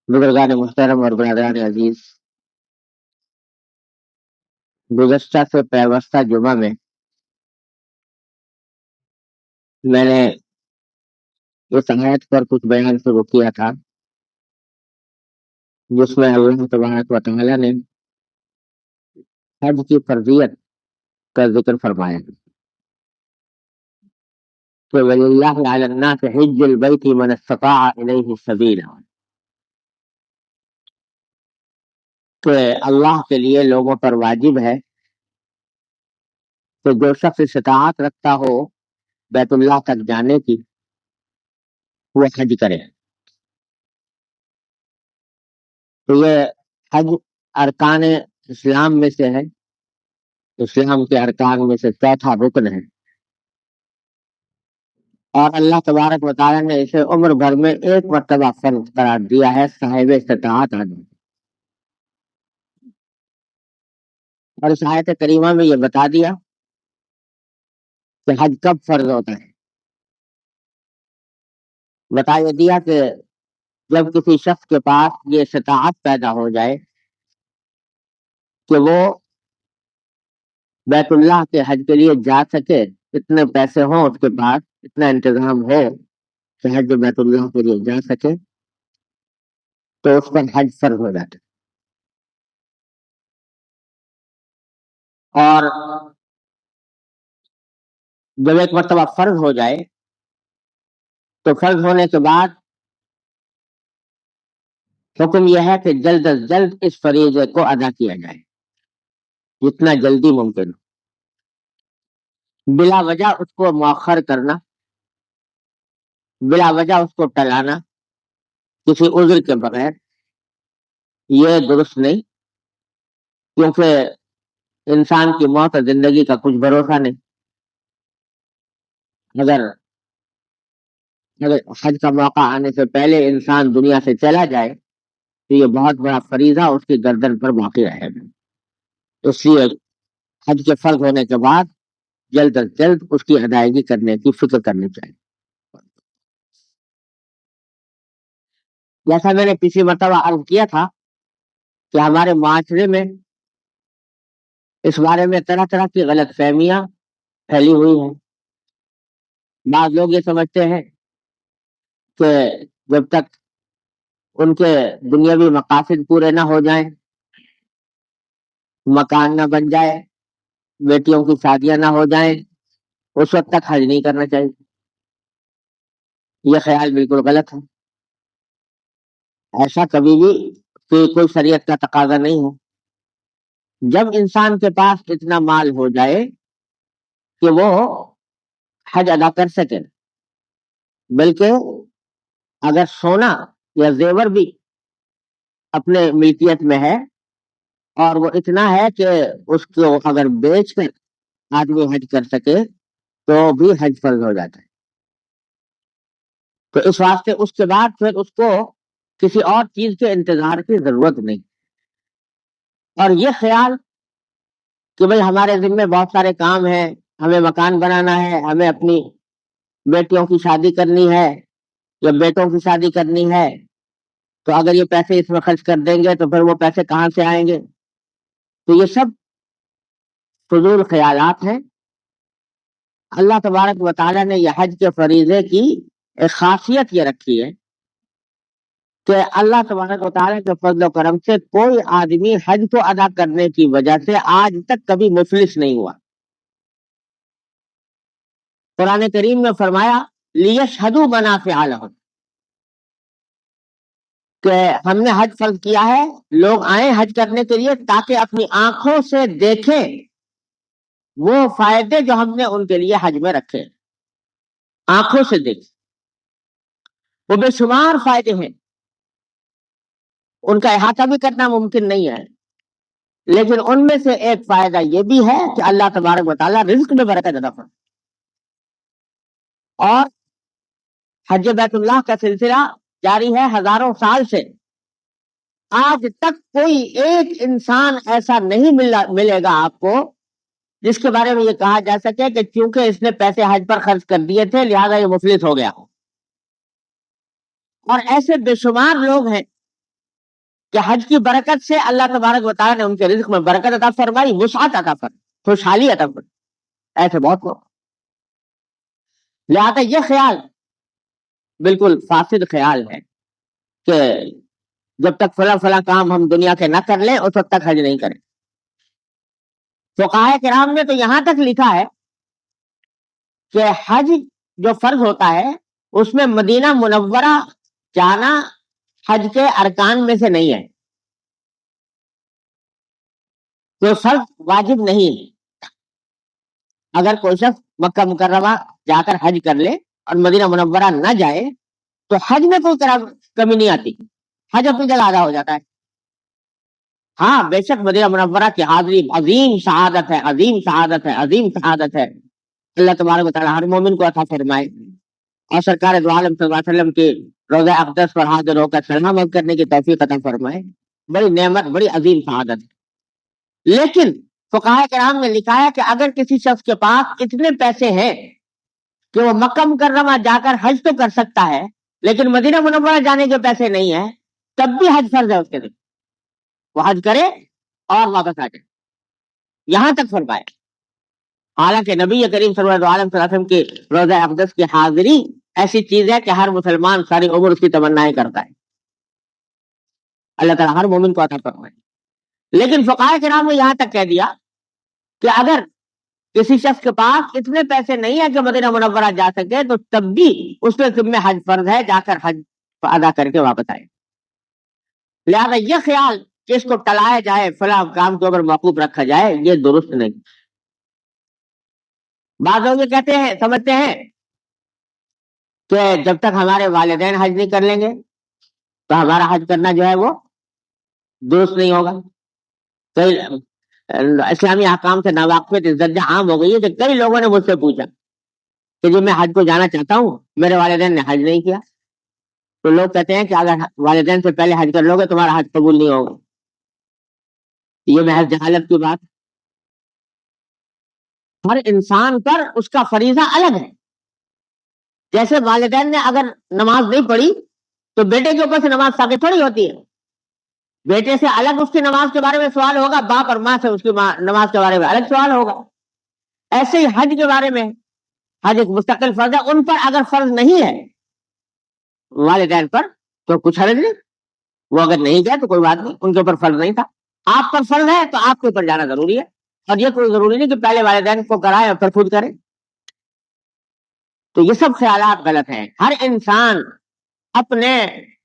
بزرگان محترم اور برادران عزیز، گزشتہ سے پیوستہ جمعہ میں میں نے اس آیت پر کچھ بیان شروع کیا تھا، جس میں اللہ تبارک و تعالی نے حج کی فرضیت کا ذکر فرمایا کہ وَلِلَّهِ عَلَى النَّاسِ حِجُّ الْبَيْتِ مَنِ اسْتَطَاعَ إِلَيْهِ سَبِيلًا، کہ اللہ کے لیے لوگوں پر واجب ہے کہ جو شخص استطاعت رکھتا ہو بیت اللہ تک جانے کی وہ حج کرے۔ تو یہ حج ارکان اسلام میں سے ہے، اسلام کے ارکان میں سے چوتھا رکن ہے، اور اللہ تبارک و تعالیٰ نے اسے عمر بھر میں ایک مرتبہ فرض قرار دیا ہے صاحب استطاعت آدمی۔ اور اس آیت کریمہ میں یہ بتا دیا کہ حج کب فرض ہوتا ہے۔ بتا یہ دیا کہ جب کسی شخص کے پاس یہ استطاعت پیدا ہو جائے کہ وہ بیت اللہ کے حج کے لیے جا سکے، اتنے پیسے ہوں اس کے پاس، اتنا انتظام ہو کہ حج بیت اللہ کے لیے جا سکے، تو اس پر حج فرض ہو جاتا ہے۔ اور جب ایک مرتبہ فرض ہو جائے تو فرض ہونے کے بعد حکم یہ ہے کہ جلد از جلد اس فریضے کو ادا کیا جائے، جتنا جلدی ممکن ہو۔ بلا وجہ اس کو مؤخر کرنا، بلا وجہ اس کو ٹلانا کسی عذر کے بغیر، یہ درست نہیں، کیونکہ انسان کی موت اور زندگی کا کچھ بھروسہ نہیں۔ اگر حج کا موقع آنے سے پہلے انسان دنیا سے چلا جائے تو یہ بہت بڑا فریضہ اس کی گردن پر باقی رہے گا۔ اس لیے حج کے فرض ہونے کے بعد جلد از جلد اس کی ادائیگی کرنے کی فکر کرنی چاہیے۔ جیسا میں نے پچھلی مرتبہ عرض کیا تھا کہ ہمارے معاشرے میں اس بارے میں طرح طرح کی غلط فہمیاں پھیلی ہوئی ہیں۔ بعض لوگ یہ سمجھتے ہیں کہ جب تک ان کے دنیاوی مقاصد پورے نہ ہو جائیں، مکان نہ بن جائے، بیٹیوں کی شادیاں نہ ہو جائیں، اس وقت تک حج نہیں کرنا چاہیے۔ یہ خیال بالکل غلط ہے، ایسا کبھی بھی کوئی شریعت کا تقاضا نہیں ہے۔ جب انسان کے پاس اتنا مال ہو جائے کہ وہ حج ادا کر سکے، بلکہ اگر سونا یا زیور بھی اپنے ملکیت میں ہے اور وہ اتنا ہے کہ اس کو اگر بیچ کر آدمی حج کر سکے تو بھی حج فرض ہو جاتا ہے۔ تو اس واسطے اس کے بعد پھر اس کو کسی اور چیز کے انتظار کی ضرورت نہیں۔ اور یہ خیال کہ بھئی ہمارے ذمہ بہت سارے کام ہیں، ہمیں مکان بنانا ہے، ہمیں اپنی بیٹیوں کی شادی کرنی ہے یا بیٹوں کی شادی کرنی ہے، تو اگر یہ پیسے اس میں خرچ کر دیں گے تو پھر وہ پیسے کہاں سے آئیں گے؟ تو یہ سب فضول خیالات ہیں۔ اللہ تبارک و تعالیٰ نے یہ حج کے فریضے کی ایک خاصیت یہ رکھی ہے کہ اللہ تبارک و تعالیٰ کے فضل و کرم سے کوئی آدمی حج کو ادا کرنے کی وجہ سے آج تک کبھی مفلس نہیں ہوا۔ قرآن کریم میں فرمایا لیشہدوا منافع لہم، کہ ہم نے حج فرض کیا ہے، لوگ آئیں حج کرنے کے لیے تاکہ اپنی آنکھوں سے دیکھیں وہ فائدے جو ہم نے ان کے لیے حج میں رکھے، آنکھوں سے دیکھیں۔ وہ بے شمار فائدے ہیں، ان کا احاطہ بھی کرنا ممکن نہیں ہے، لیکن ان میں سے ایک فائدہ یہ بھی ہے کہ اللہ تبارک و تعالیٰ رزق میں برکت عطا فرمائے۔ اور حج بیت اللہ کا سلسلہ جاری ہے ہزاروں سال سے، آج تک کوئی ایک انسان ایسا نہیں ملے گا آپ کو جس کے بارے میں یہ کہا جا سکے کہ چونکہ اس نے پیسے حج پر خرچ کر دیے تھے لہذا یہ مفلس ہو گیا۔ اور ایسے بے شمار لوگ ہیں کہ حج کی برکت سے اللہ تبارک و تعالیٰ نے ان کے رزق میں برکت عطا فرمائی، وسعت عطا فرمائی، خوشحالی عطا فرمائی. ایسے بہت لوگ. لہٰذا یہ خیال بالکل فاسد خیال ہے کہ جب تک فلاں فلاں کام ہم دنیا کے نہ کر لیں اس وقت تک حج نہیں کریں. فقہائے کرام نے تو یہاں تک لکھا ہے کہ حج جو فرض ہوتا ہے اس میں مدینہ منورہ جانا حج کے ارکان میں سے نہیں ہے، تو فرض واجب نہیں ہے. اگر کوئی شخص مکہ مکرمہ جا کر حج کر لے اور مدینہ منورہ نہ جائے تو حج میں کوئی کمی نہیں آتی، حج اپنی جگہ ادا ہو جاتا ہے. ہاں بے شک مدینہ منورہ کی حاضری عظیم شہادت ہے، عظیم شہادت ہے، عظیم شہادت ہے. اللہ تبارک و تعالیٰ ہر مومن کو عطا فرمائے اور سرکار دو عالم صلی اللہ علیہ وسلم کی روضہ اقدس پر حاضر ہو کر سلام عرض کرنے کی توفیق عطا فرمائے. بڑی نعمت، بڑی عظیم شہادت ہے. لیکن فقہائے کرام نے لکھا ہے کہ اگر کسی شخص کے پاس اتنے پیسے ہیں کہ وہ مکہ مکرمہ جا کر حج تو کر سکتا ہے لیکن مدینہ منورہ جانے کے پیسے نہیں ہیں، تب بھی حج فرض ہے اس کے لیے، وہ حج کرے اور واپس آ جائے. یہاں تک فرمایا. حالانکہ نبی کریم صلی اللہ علیہ وسلم کی روضہ اقدس کی حاضری ایسی چیز ہے کہ ہر مسلمان ساری عمر اس کی تمنائیں کرتا ہے. اللہ تعالیٰ ہر مومن کو عطا فرمائے. لیکن فقہائے کرام نے یہاں تک کہہ دیا کہ اگر کسی شخص کے پاس اتنے پیسے نہیں ہے کہ مدینہ منورہ جا سکے تو تب بھی اس کے ذمہ حج فرض ہے، جا کر حج ادا کر کے واپس آئے. لہذا یہ خیال کہ اس کو ٹلایا جائے، فلاں کام کے اوپر موقوف رکھا جائے، یہ درست نہیں. بعض لوگ یہ کہتے ہیں، سمجھتے ہیں کہ جب تک ہمارے والدین حج نہیں کر لیں گے تو ہمارا حج کرنا جو ہے وہ درست نہیں ہوگا. تو اسلامی احکام سے ناواقفیت اس درجہ عام ہو گئی ہے کہ کئی لوگوں نے مجھ سے پوچھا کہ جو میں حج کو جانا چاہتا ہوں میرے والدین نے حج نہیں کیا. تو لوگ کہتے ہیں کہ اگر والدین سے پہلے حج کر لو گے تمہارا حج قبول نہیں ہوگا. یہ محض جہالت کی بات. ہر انسان پر اس کا فریضہ الگ ہے. جیسے والدین نے اگر نماز نہیں پڑھی تو بیٹے کے اوپر سے نماز ساقط تھوڑی ہوتی ہے. بیٹے سے الگ اس کی نماز کے بارے میں سوال ہوگا، باپ اور ماں سے اس کی نماز کے بارے میں الگ سوال ہوگا. ایسے ہی حج کے بارے میں، حج ایک مستقل فرض ہے، ان پر اگر فرض نہیں ہے والدین پر تو کچھ حرج نہیں. وہ اگر نہیں گئے تو کوئی بات نہیں، ان کے اوپر فرض نہیں تھا. آپ پر فرض ہے تو آپ کے اوپر جانا ضروری ہے، اور یہ کوئی ضروری نہیں کہ پہلے والدین کو کرائے اور پھر خود کرے. تو یہ سب خیالات غلط ہیں. ہر انسان اپنے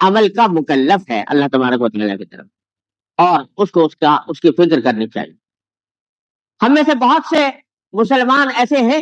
عمل کا مکلف ہے اللہ تبارک و تعالیٰ کی طرف، اور اس کو اس کی فکر کرنی چاہیے. ہم میں سے بہت سے مسلمان ایسے ہیں،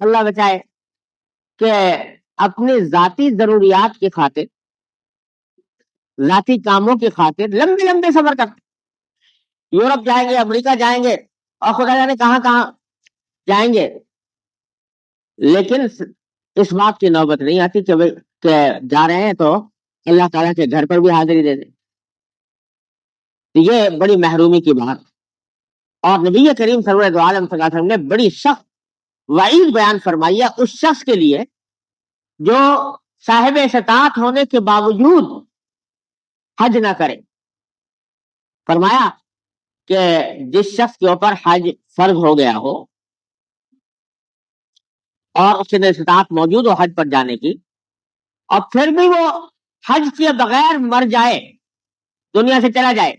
اللہ بچائے، کہ اپنی ذاتی ضروریات کی خاطر، ذاتی کاموں کی خاطر لمبے لمبے سفر کرتے. یورپ جائیں گے، امریکہ جائیں گے، اور خدا جانے کہاں کہاں جائیں گے، لیکن اس بات کی نوبت نہیں آتی کہ جا رہے ہیں تو اللہ تعالیٰ کے گھر پر بھی حاضری دے دیں. یہ بڑی محرومی کی بات. اور نبی کریم صلی اللہ علیہ وسلم نے بڑی سخت وعید بیان فرمائی ہے اس شخص کے لیے جو صاحب استطاعت ہونے کے باوجود حج نہ کرے. فرمایا کہ جس شخص کے اوپر حج فرض ہو گیا ہو اور اس کے استطاعت موجود ہو حج پر جانے کی، اور پھر بھی وہ حج کے بغیر مر جائے، دنیا سے چلا جائے،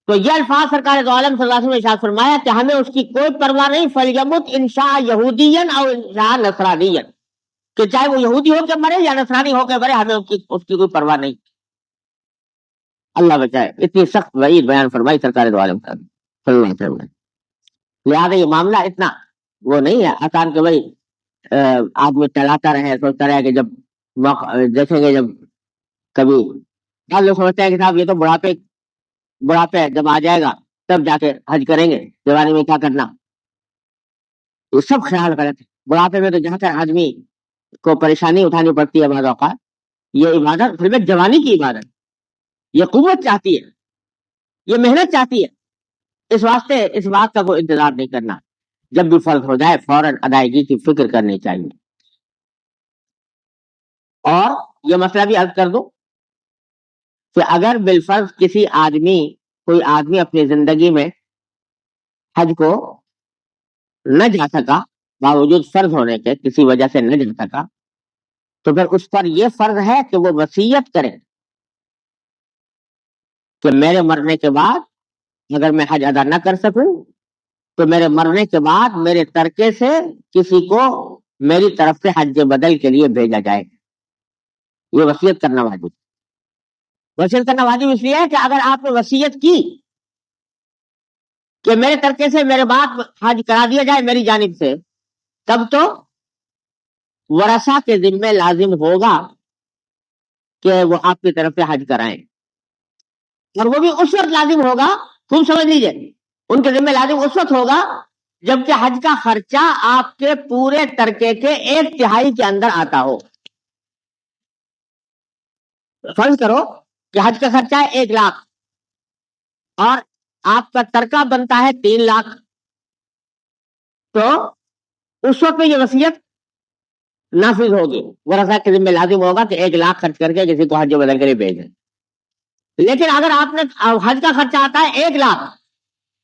تو یہ الفاظ سرکار دو عالم صلی اللہ علیہ وسلم نے ارشاد فرمایا کہ ہمیں اس کی کوئی پرواہ نہیں، فَلْيَمُتْ إِنْ شَاءَ يَهُودِيًّا أَوْ إِنْ شَاءَ نَصْرَانِيًّا، کہ چاہے وہ یہودی ہو کے مرے یا نصرانی ہو کے مرے، ہمیں اس کی کوئی پرواہ نہیں. اللہ بچائے، اتنی سخت وعید بیان فرمائی سرکار دو عالم صلی اللہ علیہ وسلم. لہٰذا یہ معاملہ اتنا وہ نہیں ہے آسان کہ بھائی آدمی ٹلاتا رہے، سوچتا رہے کہ جب دیکھیں گے، جب کبھی لوگ سمجھتے ہیں کہ صاحب یہ تو بڑھاپے جب آ جائے گا تب جا کے حج کریں گے، جوانی میں کیا کرنا. یہ سب خیال غلط ہے. بڑھاپے میں تو جہاں کر آدمی کو پریشانی اٹھانی پڑتی ہے بعض اوقات. یہ عبادت پھر بھی جوانی کی عبادت، یہ قوت چاہتی ہے، یہ محنت چاہتی ہے. اس واسطے اس بات کا کوئی انتظار نہیں کرنا، جب بھی فرض ہو جائے فوراً ادائیگی کی فکر کرنی چاہیے. اور یہ مسئلہ بھی عرض کر دوں کہ اگر بالفرض کوئی آدمی اپنی زندگی میں حج کو نہ جا سکا، باوجود فرض ہونے کے کسی وجہ سے نہ جا سکا، تو پھر اس پر یہ فرض ہے کہ وہ وصیت کرے کہ میرے مرنے کے بعد اگر میں حج ادا نہ کر سکوں تو میرے مرنے کے بعد میرے ترکے سے کسی کو میری طرف سے حج بدل کے لیے بھیجا جائے۔ یہ وصیت کرنا واجب، وصیت کرنا واجب اس لیے ہے کہ اگر آپ نے وصیت کی کہ میرے ترکے سے میرے بعد حج کرا دیا جائے میری جانب سے، تب تو ورثہ کے ذمہ لازم ہوگا کہ وہ آپ کی طرف سے حج کرائیں، اور وہ بھی اس وقت لازم ہوگا، خوب سمجھ لیجئے، ان کے ذمہ لازم اس وقت ہوگا جبکہ حج کا خرچہ آپ کے پورے ترکے کے 1/3 کے اندر آتا ہو۔ فرض کرو کہ حج کا خرچہ ہے 1 لاکھ اور آپ کا ترکہ بنتا ہے 3 لاکھ، تو اس وقت میں یہ وصیت نافذ ہوگی، ورثہ کے ذمہ لازم ہوگا کہ 1 لاکھ خرچ کر کے کسی کو حج بدل کے لیے بھیجیں۔ لیکن اگر آپ نے حج کا خرچہ آتا ہے 1 لاکھ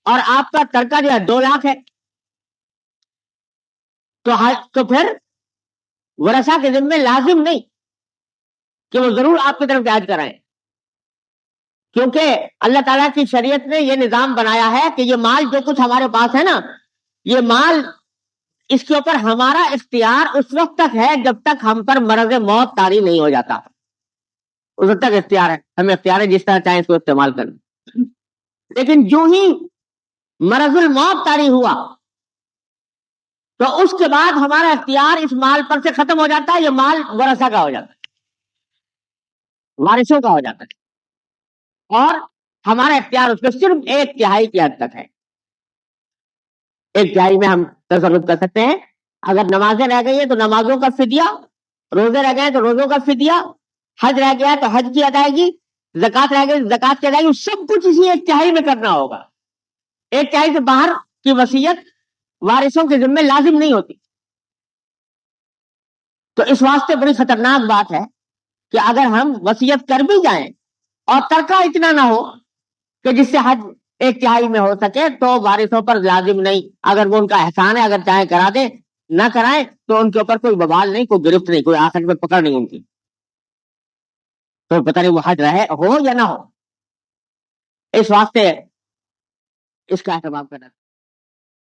اور آپ کا ترکہ جو ہے 2 لاکھ ہے، تو پھر ورثہ کے ذمہ لازم نہیں کہ وہ ضرور آپ کی طرف حج کرائیں، کیونکہ اللہ تعالیٰ کی شریعت نے یہ نظام بنایا ہے کہ یہ مال جو کچھ ہمارے پاس ہے نا، یہ مال اس کے اوپر ہمارا اختیار اس وقت تک ہے جب تک ہم پر مرض موت طاری نہیں ہو جاتا، اس وقت تک اختیار ہے، ہمیں اختیار ہے جس طرح چاہیں اس کو استعمال کریں۔ لیکن جو ہی مرض الموت طاری ہوا تو اس کے بعد ہمارا اختیار اس مال پر سے ختم ہو جاتا ہے، یہ مال ورثہ کا ہو جاتا ہے، وارثوں کا ہو جاتا ہے، اور ہمارا اختیار اس میں صرف 1/3 کی حد تک ہے۔ 1/3 میں ہم تصرف کر سکتے ہیں۔ اگر نمازیں رہ گئی ہیں تو نمازوں کا فدیہ، روزے رہ گئے تو روزوں کا فدیہ، حج رہ گیا تو حج کی ادائیگی، زکات رہ گئی زکات کی ادائیگی، سب کچھ اسی 1/3 میں کرنا ہوگا۔ 1/3 سے باہر کی وصیت وارثوں کے ذمہ لازم نہیں ہوتی۔ تو اس واسطے بڑی خطرناک بات ہے کہ اگر ہم وصیت کر بھی جائیں اور ترکہ اتنا نہ ہو کہ جس سے حج 1/3 میں ہو سکے، تو وارثوں پر لازم نہیں، اگر وہ ان کا احسان ہے، اگر چاہیں کرا دیں، نہ کرائیں تو ان کے اوپر کوئی بوال نہیں، کوئی گرفت نہیں، کوئی آخر میں پکڑ نہیں ان کی، تو پتہ نہیں وہ حج رہے ہو یا نہ ہو۔ اس واسطے اس کا اہتمام کرنا